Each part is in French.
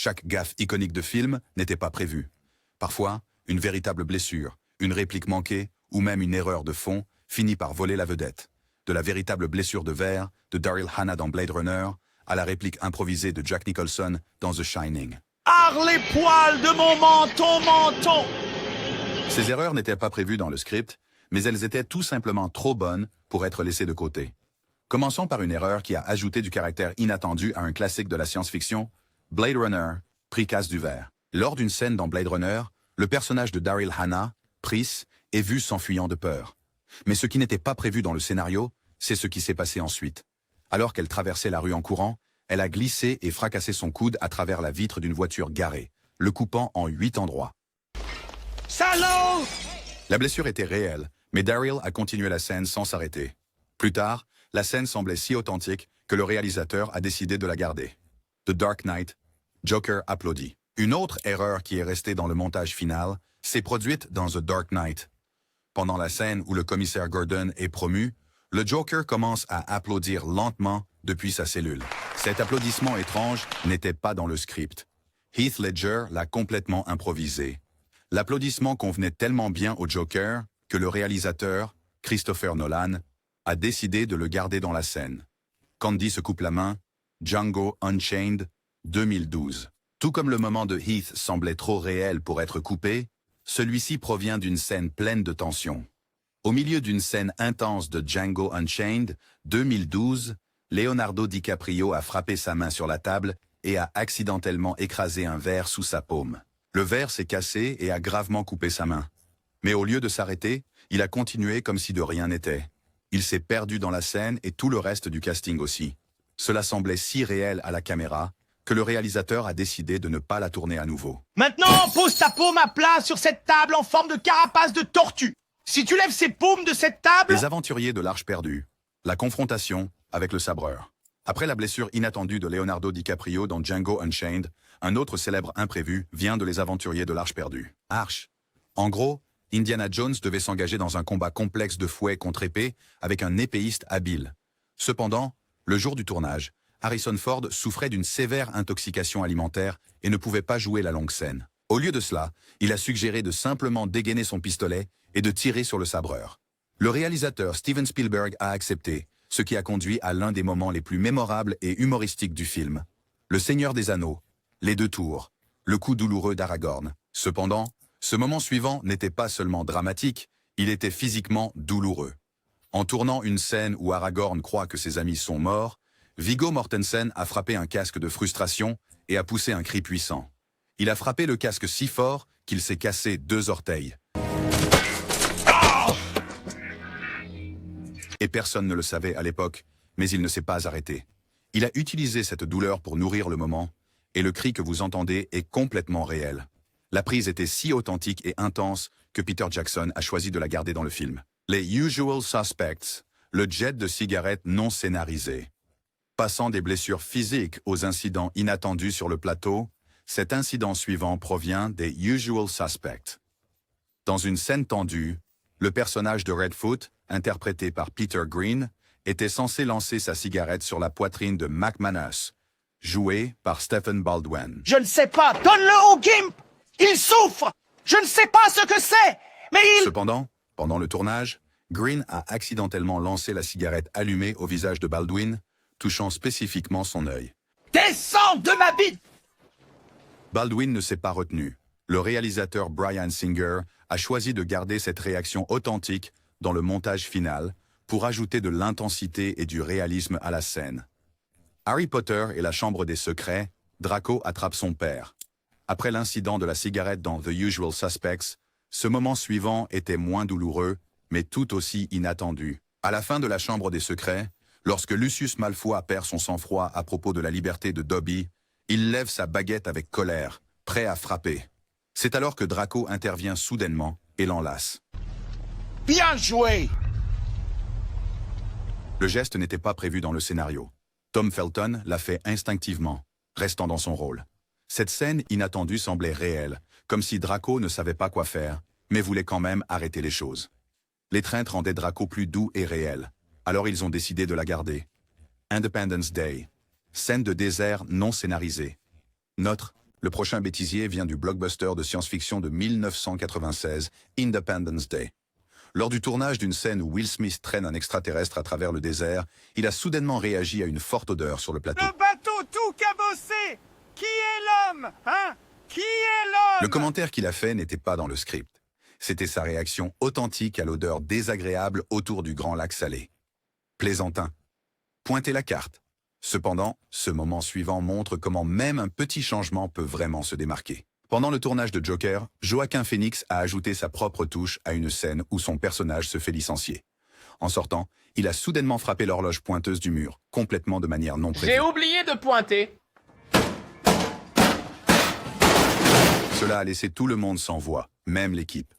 Chaque gaffe iconique de film n'était pas prévue. Parfois, une véritable blessure, une réplique manquée ou même une erreur de fond finit par voler la vedette. De la véritable blessure de verre de Daryl Hannah dans Blade Runner à la réplique improvisée de Jack Nicholson dans The Shining. Arre les poils de mon menton! Ces erreurs n'étaient pas prévues dans le script, mais elles étaient tout simplement trop bonnes pour être laissées de côté. Commençons par une erreur qui a ajouté du caractère inattendu à un classique de la science-fiction, Blade Runner, Pris casse du verre. Lors d'une scène dans Blade Runner, le personnage de Daryl Hannah, Pris, est vu s'enfuyant de peur. Mais ce qui n'était pas prévu dans le scénario, c'est ce qui s'est passé ensuite. Alors qu'elle traversait la rue en courant, elle a glissé et fracassé son coude à travers la vitre d'une voiture garée, le coupant en 8 endroits. Salaud! La blessure était réelle, mais Daryl a continué la scène sans s'arrêter. Plus tard, la scène semblait si authentique que le réalisateur a décidé de la garder. The Dark Knight, Joker applaudit. Une autre erreur qui est restée dans le montage final s'est produite dans The Dark Knight. Pendant la scène où le commissaire Gordon est promu, le Joker commence à applaudir lentement depuis sa cellule. Cet applaudissement étrange n'était pas dans le script. Heath Ledger l'a complètement improvisé. L'applaudissement convenait tellement bien au Joker que le réalisateur, Christopher Nolan, a décidé de le garder dans la scène. Candy se coupe la main, Django Unchained, 2012. Tout comme le moment de Heath semblait trop réel pour être coupé, celui-ci provient d'une scène pleine de tension. Au milieu d'une scène intense de Django Unchained, 2012, Leonardo DiCaprio a frappé sa main sur la table et a accidentellement écrasé un verre sous sa paume. Le verre s'est cassé et a gravement coupé sa main. Mais au lieu de s'arrêter, il a continué comme si de rien n'était. Il s'est perdu dans la scène et tout le reste du casting aussi. Cela semblait si réel à la caméra que le réalisateur a décidé de ne pas la tourner à nouveau. Maintenant, pose ta paume à plat sur cette table en forme de carapace de tortue. Si tu lèves ces paumes de cette table... Les aventuriers de l'Arche perdue. La confrontation avec le sabreur. Après la blessure inattendue de Leonardo DiCaprio dans Django Unchained, un autre célèbre imprévu vient de Les Aventuriers de l'Arche perdue. Arche. En gros, Indiana Jones devait s'engager dans un combat complexe de fouet contre épée avec un épéiste habile. Cependant, le jour du tournage, Harrison Ford souffrait d'une sévère intoxication alimentaire et ne pouvait pas jouer la longue scène. Au lieu de cela, il a suggéré de simplement dégainer son pistolet et de tirer sur le sabreur. Le réalisateur Steven Spielberg a accepté, ce qui a conduit à l'un des moments les plus mémorables et humoristiques du film. Le Seigneur des Anneaux, les 2 tours, le coup douloureux d'Aragorn. Cependant, ce moment suivant n'était pas seulement dramatique, il était physiquement douloureux. En tournant une scène où Aragorn croit que ses amis sont morts, Viggo Mortensen a frappé un casque de frustration et a poussé un cri puissant. Il a frappé le casque si fort qu'il s'est cassé 2 orteils. Et personne ne le savait à l'époque, mais il ne s'est pas arrêté. Il a utilisé cette douleur pour nourrir le moment, et le cri que vous entendez est complètement réel. La prise était si authentique et intense que Peter Jackson a choisi de la garder dans le film. Les Usual Suspects, le jet de cigarette non scénarisé. Passant des blessures physiques aux incidents inattendus sur le plateau, cet incident suivant provient des Usual Suspects. Dans une scène tendue, le personnage de Redfoot, interprété par Peter Green, était censé lancer sa cigarette sur la poitrine de McManus, joué par Stephen Baldwin. Je ne sais pas, donne-le au Gimp! Il souffre! Je ne sais pas ce que c'est, mais il... Cependant, pendant le tournage, Green a accidentellement lancé la cigarette allumée au visage de Baldwin, touchant spécifiquement son œil. Descends de ma bite! Baldwin ne s'est pas retenu. Le réalisateur Bryan Singer a choisi de garder cette réaction authentique dans le montage final pour ajouter de l'intensité et du réalisme à la scène. Harry Potter et la Chambre des Secrets, Draco attrape son père. Après l'incident de la cigarette dans The Usual Suspects, ce moment suivant était moins douloureux, mais tout aussi inattendu. À la fin de la Chambre des Secrets, lorsque Lucius Malfoy perd son sang-froid à propos de la liberté de Dobby, il lève sa baguette avec colère, prêt à frapper. C'est alors que Draco intervient soudainement et l'enlace. Bien joué! Le geste n'était pas prévu dans le scénario. Tom Felton l'a fait instinctivement, restant dans son rôle. Cette scène inattendue semblait réelle, comme si Draco ne savait pas quoi faire, mais voulait quand même arrêter les choses. L'étreinte rendait Draco plus doux et réel, alors ils ont décidé de la garder. Independence Day. Scène de désert non scénarisée. Notre Le prochain bêtisier vient du blockbuster de science-fiction de 1996, Independence Day. Lors du tournage d'une scène où Will Smith traîne un extraterrestre à travers le désert, il a soudainement réagi à une forte odeur sur le plateau. Le bateau tout cabossé! Qui est l'homme? Hein? Qui est l'homme? Le commentaire qu'il a fait n'était pas dans le script. C'était sa réaction authentique à l'odeur désagréable autour du Grand Lac Salé. Plaisantin. Pointez la carte. Cependant, ce moment suivant montre comment même un petit changement peut vraiment se démarquer. Pendant le tournage de Joker, Joaquin Phoenix a ajouté sa propre touche à une scène où son personnage se fait licencier. En sortant, il a soudainement frappé l'horloge pointeuse du mur, complètement de manière non prévue. J'ai oublié de pointer. Cela a laissé tout le monde sans voix, même l'équipe.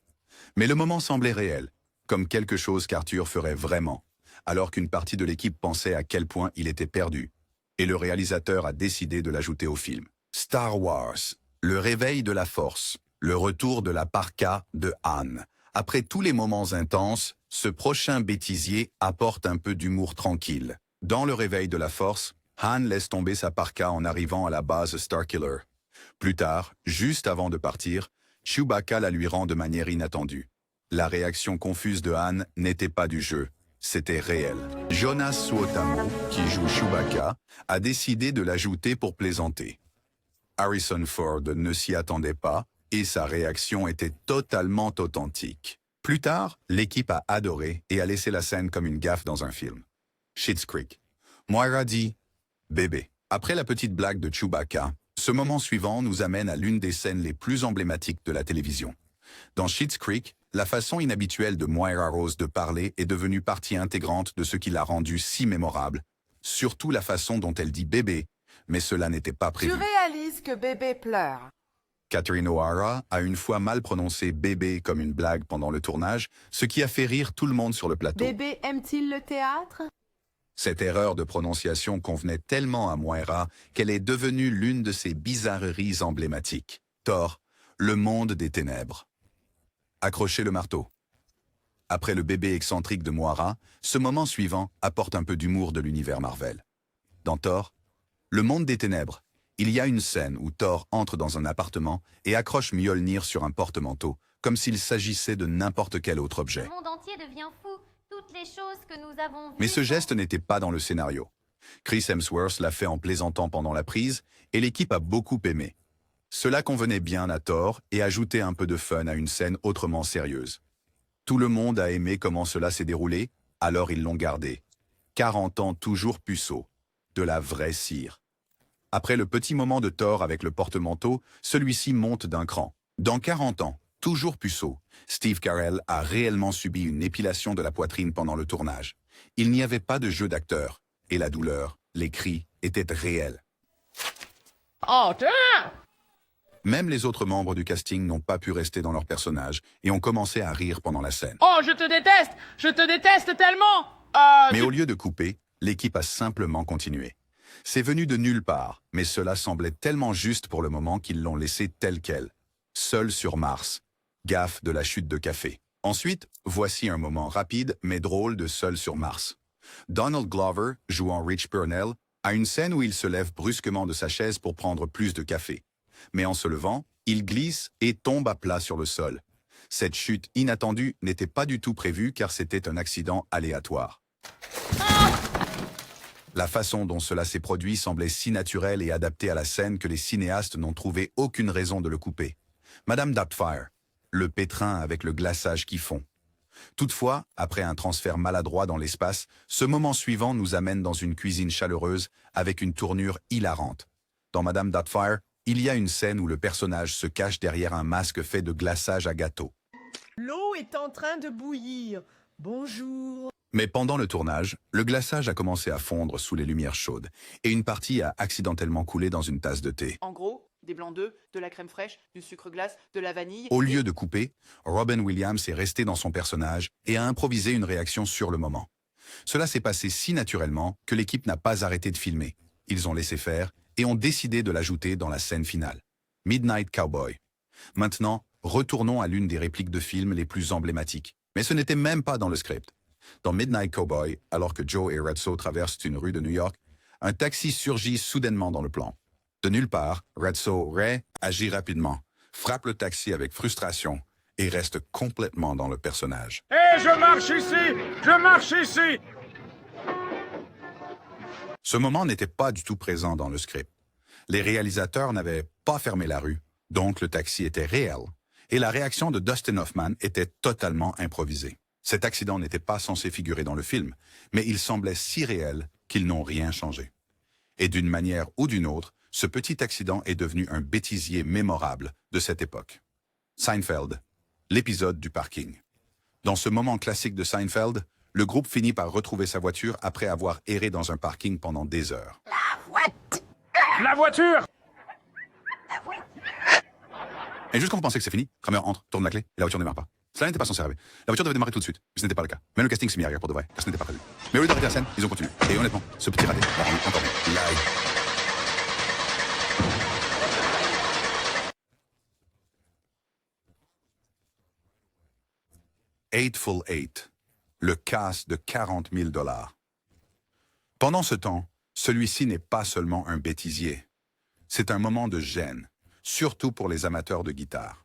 Mais le moment semblait réel, comme quelque chose qu'Arthur ferait vraiment, alors qu'une partie de l'équipe pensait à quel point il était perdu. Et le réalisateur a décidé de l'ajouter au film. Star Wars, le réveil de la force, le retour de la parka de Han. Après tous les moments intenses, ce prochain bêtisier apporte un peu d'humour tranquille. Dans le réveil de la force, Han laisse tomber sa parka en arrivant à la base Starkiller. Plus tard, juste avant de partir, Chewbacca la lui rend de manière inattendue. La réaction confuse de Han n'était pas du jeu, c'était réel. Jonas Suotamo, qui joue Chewbacca, a décidé de l'ajouter pour plaisanter. Harrison Ford ne s'y attendait pas et sa réaction était totalement authentique. Plus tard, l'équipe a adoré et a laissé la scène comme une gaffe dans un film. Schitt's Creek. Moira dit « bébé ». Après la petite blague de Chewbacca, ce moment suivant nous amène à l'une des scènes les plus emblématiques de la télévision. Dans Schitt's Creek, la façon inhabituelle de Moira Rose de parler est devenue partie intégrante de ce qui l'a rendue si mémorable, surtout la façon dont elle dit « bébé », mais cela n'était pas prévu. Tu réalises que bébé pleure. Catherine O'Hara a une fois mal prononcé « bébé » comme une blague pendant le tournage, ce qui a fait rire tout le monde sur le plateau. Bébé aime-t-il le théâtre? Cette erreur de prononciation convenait tellement à Moira qu'elle est devenue l'une de ses bizarreries emblématiques. Thor, le monde des ténèbres. Accrochez le marteau. Après le bébé excentrique de Moira, ce moment suivant apporte un peu d'humour de l'univers Marvel. Dans Thor, le monde des ténèbres, il y a une scène où Thor entre dans un appartement et accroche Mjolnir sur un porte-manteau, comme s'il s'agissait de n'importe quel autre objet. Le monde entier devient fou. Toutes les choses que nous avons vues. Mais ce geste n'était pas dans le scénario. Chris Hemsworth l'a fait en plaisantant pendant la prise et l'équipe a beaucoup aimé. Cela convenait bien à Thor et ajoutait un peu de fun à une scène autrement sérieuse. Tout le monde a aimé comment cela s'est déroulé, alors ils l'ont gardé. 40 ans toujours puceau. De la vraie cire. Après le petit moment de Thor avec le porte-manteau, celui-ci monte d'un cran. Dans 40 ans, toujours puceau, Steve Carell a réellement subi une épilation de la poitrine pendant le tournage. Il n'y avait pas de jeu d'acteur, et la douleur, les cris, étaient réels. Oh, tiens! Même les autres membres du casting n'ont pas pu rester dans leur personnage et ont commencé à rire pendant la scène. Oh, je te déteste! Je te déteste tellement! Mais au lieu de couper, l'équipe a simplement continué. C'est venu de nulle part, mais cela semblait tellement juste pour le moment qu'ils l'ont laissé tel quel. Seul sur Mars. Gaffe de la chute de café. Ensuite, voici un moment rapide mais drôle de Seul sur Mars. Donald Glover, jouant Rich Purnell, a une scène où il se lève brusquement de sa chaise pour prendre plus de café. Mais en se levant, il glisse et tombe à plat sur le sol. Cette chute inattendue n'était pas du tout prévue car c'était un accident aléatoire. La façon dont cela s'est produit semblait si naturelle et adaptée à la scène que les cinéastes n'ont trouvé aucune raison de le couper. Madame Doubtfire, le pétrin avec le glaçage qui fond. Toutefois, après un transfert maladroit dans l'espace, ce moment suivant nous amène dans une cuisine chaleureuse avec une tournure hilarante. Dans Madame Doubtfire, il y a une scène où le personnage se cache derrière un masque fait de glaçage à gâteau. L'eau est en train de bouillir. Bonjour. Mais pendant le tournage, le glaçage a commencé à fondre sous les lumières chaudes et une partie a accidentellement coulé dans une tasse de thé. En gros, des blancs d'œufs, de la crème fraîche, du sucre glace, de la vanille... Au lieu de couper, Robin Williams est resté dans son personnage et a improvisé une réaction sur le moment. Cela s'est passé si naturellement que l'équipe n'a pas arrêté de filmer. Ils ont laissé faire et ont décidé de l'ajouter dans la scène finale. Midnight Cowboy. Maintenant, retournons à l'une des répliques de films les plus emblématiques. Mais ce n'était même pas dans le script. Dans Midnight Cowboy, alors que Joe et Ratso traversent une rue de New York, un taxi surgit soudainement dans le plan. De nulle part, Ratso Ray agit rapidement, frappe le taxi avec frustration et reste complètement dans le personnage. Hé, je marche ici! Je marche ici! Ce moment n'était pas du tout présent dans le script. Les réalisateurs n'avaient pas fermé la rue, donc le taxi était réel, et la réaction de Dustin Hoffman était totalement improvisée. Cet accident n'était pas censé figurer dans le film, mais il semblait si réel qu'ils n'ont rien changé. Et d'une manière ou d'une autre, ce petit accident est devenu un bêtisier mémorable de cette époque. Seinfeld, l'épisode du parking. Dans ce moment classique de Seinfeld, le groupe finit par retrouver sa voiture après avoir erré dans un parking pendant des heures. La voiture! Et juste quand vous pensez que c'est fini, Kramer entre, tourne la clé et la voiture ne démarre pas. Cela n'était pas censé arriver. La voiture devait démarrer tout de suite, mais ce n'était pas le cas. Même le casting s'est mis à rire pour de vrai, car ce n'était pas prévu. Mais au lieu d'arrêter la scène, ils ont continué. Et honnêtement, ce petit raté l'a rendu encore mieux. Live. Eightful Eight, le casse de 40 000 $. Pendant ce temps, celui-ci n'est pas seulement un bêtisier. C'est un moment de gêne, surtout pour les amateurs de guitare.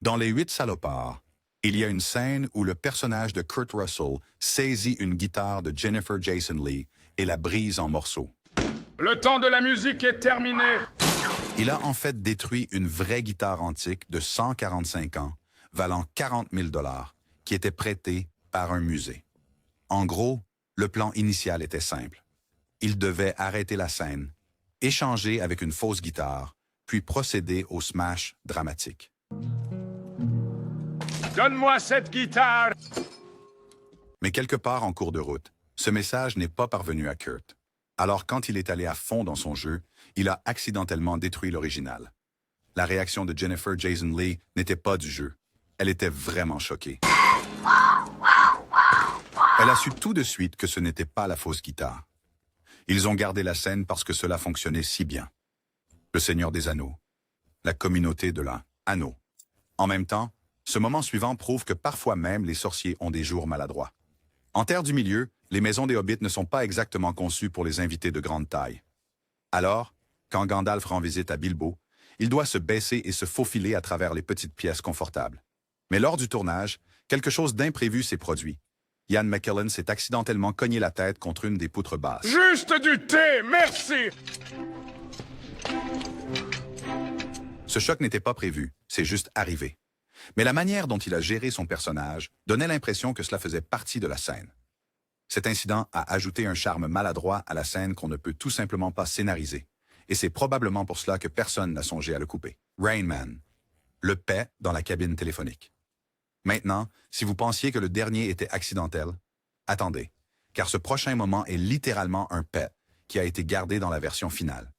Dans Les 8 salopards, il y a une scène où le personnage de Kurt Russell saisit une guitare de Jennifer Jason Leigh et la brise en morceaux. Le temps de la musique est terminé! Il a en fait détruit une vraie guitare antique de 145 ans, valant 40 000 $, qui était prêtée par un musée. En gros, le plan initial était simple. Il devait arrêter la scène, échanger avec une fausse guitare, puis procéder au smash dramatique. Donne-moi cette guitare! Mais quelque part en cours de route, ce message n'est pas parvenu à Kurt. Alors quand il est allé à fond dans son jeu, il a accidentellement détruit l'original. La réaction de Jennifer Jason Leigh n'était pas du jeu. Elle était vraiment choquée. Elle a su tout de suite que ce n'était pas la fausse guitare. Ils ont gardé la scène parce que cela fonctionnait si bien. Le Seigneur des Anneaux. La communauté de l'anneau. En même temps, ce moment suivant prouve que parfois même les sorciers ont des jours maladroits. En Terre du Milieu, les maisons des hobbits ne sont pas exactement conçues pour les invités de grande taille. Alors, quand Gandalf rend visite à Bilbo, il doit se baisser et se faufiler à travers les petites pièces confortables. Mais lors du tournage, quelque chose d'imprévu s'est produit. Ian McKellen s'est accidentellement cogné la tête contre une des poutres basses. Juste du thé, merci! Ce choc n'était pas prévu, c'est juste arrivé. Mais la manière dont il a géré son personnage donnait l'impression que cela faisait partie de la scène. Cet incident a ajouté un charme maladroit à la scène qu'on ne peut tout simplement pas scénariser. Et c'est probablement pour cela que personne n'a songé à le couper. Rain Man, le paix dans la cabine téléphonique. Maintenant, si vous pensiez que le dernier était accidentel, attendez, car ce prochain moment est littéralement un paix qui a été gardé dans la version finale.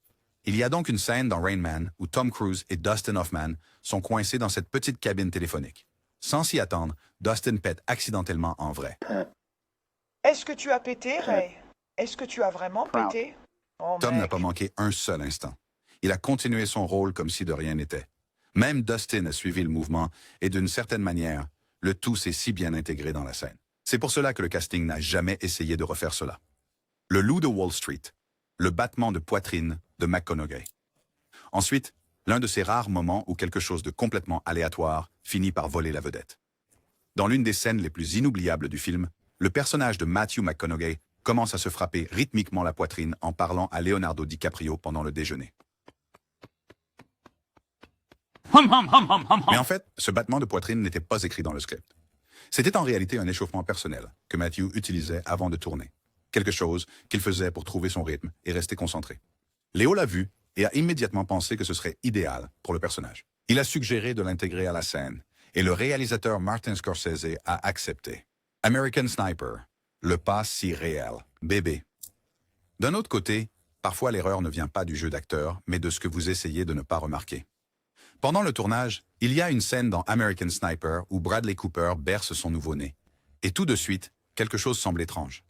Il y a donc une scène dans Rain Man où Tom Cruise et Dustin Hoffman sont coincés dans cette petite cabine téléphonique. Sans s'y attendre, Dustin pète accidentellement en vrai. Est-ce que tu as pété, Ray? Est-ce que tu as vraiment pété? Oh, Tom mec. n'a pas manqué un seul instant. Il a continué son rôle comme si de rien n'était. Même Dustin a suivi le mouvement et d'une certaine manière, le tout s'est si bien intégré dans la scène. C'est pour cela que le casting n'a jamais essayé de refaire cela. Le loup de Wall Street, le battement de poitrine de McConaughey. Ensuite, l'un de ces rares moments où quelque chose de complètement aléatoire finit par voler la vedette. Dans l'une des scènes les plus inoubliables du film, le personnage de Matthew McConaughey commence à se frapper rythmiquement la poitrine en parlant à Leonardo DiCaprio pendant le déjeuner. Mais en fait, ce battement de poitrine n'était pas écrit dans le script. C'était en réalité un échauffement personnel que Matthew utilisait avant de tourner. Quelque chose qu'il faisait pour trouver son rythme et rester concentré. Léo l'a vu et a immédiatement pensé que ce serait idéal pour le personnage. Il a suggéré de l'intégrer à la scène et le réalisateur Martin Scorsese a accepté. American Sniper, le pas si réel, bébé. D'un autre côté, parfois l'erreur ne vient pas du jeu d'acteur, mais de ce que vous essayez de ne pas remarquer. Pendant le tournage, il y a une scène dans American Sniper où Bradley Cooper berce son nouveau-né. Et tout de suite, quelque chose semble étrange.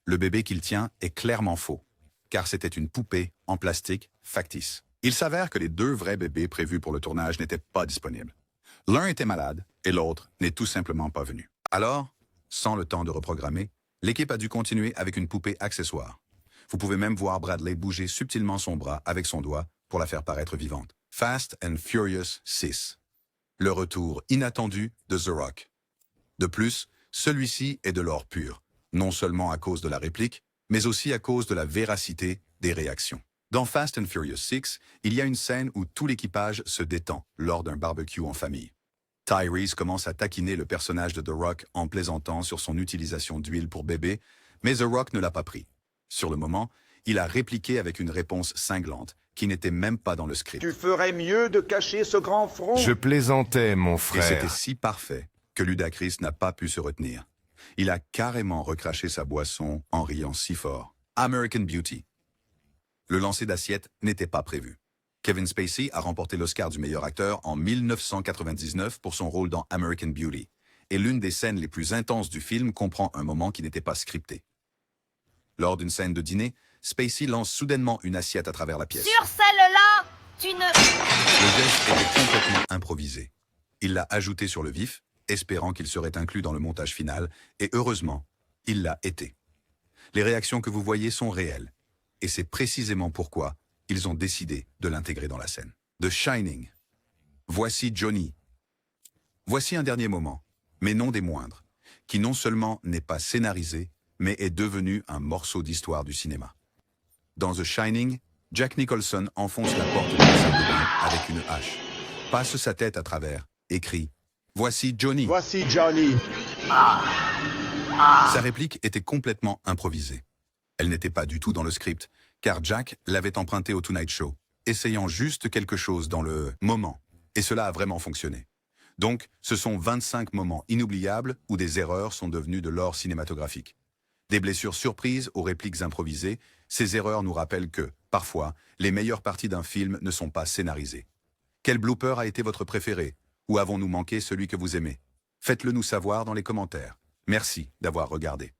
Le bébé qu'il tient est clairement faux, car c'était une poupée en plastique factice. Il s'avère que les deux vrais bébés prévus pour le tournage n'étaient pas disponibles. L'un était malade et l'autre n'est tout simplement pas venu. Alors, sans le temps de reprogrammer, l'équipe a dû continuer avec une poupée accessoire. Vous pouvez même voir Bradley bouger subtilement son bras avec son doigt pour la faire paraître vivante. Fast and Furious 6. Le retour inattendu de The Rock. De plus, celui-ci est de l'or pur, non seulement à cause de la réplique, mais aussi à cause de la véracité des réactions. Dans Fast and Furious 6, il y a une scène où tout l'équipage se détend lors d'un barbecue en famille. Tyrese commence à taquiner le personnage de The Rock en plaisantant sur son utilisation d'huile pour bébé, mais The Rock ne l'a pas pris. Sur le moment, il a répliqué avec une réponse cinglante, qui n'était même pas dans le script. Tu ferais mieux de cacher ce grand front. Je plaisantais, mon Et frère. c'était si parfait que Ludacris n'a pas pu se retenir. Il a carrément recraché sa boisson en riant si fort. American Beauty. Le lancer d'assiette n'était pas prévu. Kevin Spacey a remporté l'Oscar du meilleur acteur en 1999 pour son rôle dans American Beauty. Et l'une des scènes les plus intenses du film comprend un moment qui n'était pas scripté. Lors d'une scène de dîner, Spacey lance soudainement une assiette à travers la pièce. Sur celle-là, tu ne... Le geste était complètement improvisé. Il l'a ajouté sur le vif, espérant qu'il serait inclus dans le montage final, et heureusement, il l'a été. Les réactions que vous voyez sont réelles, et c'est précisément pourquoi ils ont décidé de l'intégrer dans la scène. The Shining. Voici Johnny. Voici un dernier moment, mais non des moindres, qui non seulement n'est pas scénarisé, mais est devenu un morceau d'histoire du cinéma. Dans The Shining, Jack Nicholson enfonce la porte de la salle de bain avec une hache, passe sa tête à travers et crie « Voici Johnny ». Voici Johnny. Sa réplique était complètement improvisée. Elle n'était pas du tout dans le script, car Jack l'avait empruntée au Tonight Show, essayant juste quelque chose dans le moment. Et cela a vraiment fonctionné. Donc, ce sont 25 moments inoubliables où des erreurs sont devenues de l'or cinématographique. Des blessures surprises aux répliques improvisées, ces erreurs nous rappellent que, parfois, les meilleures parties d'un film ne sont pas scénarisées. Quel blooper a été votre préféré? Ou avons-nous manqué celui que vous aimez? Faites-le nous savoir dans les commentaires. Merci d'avoir regardé.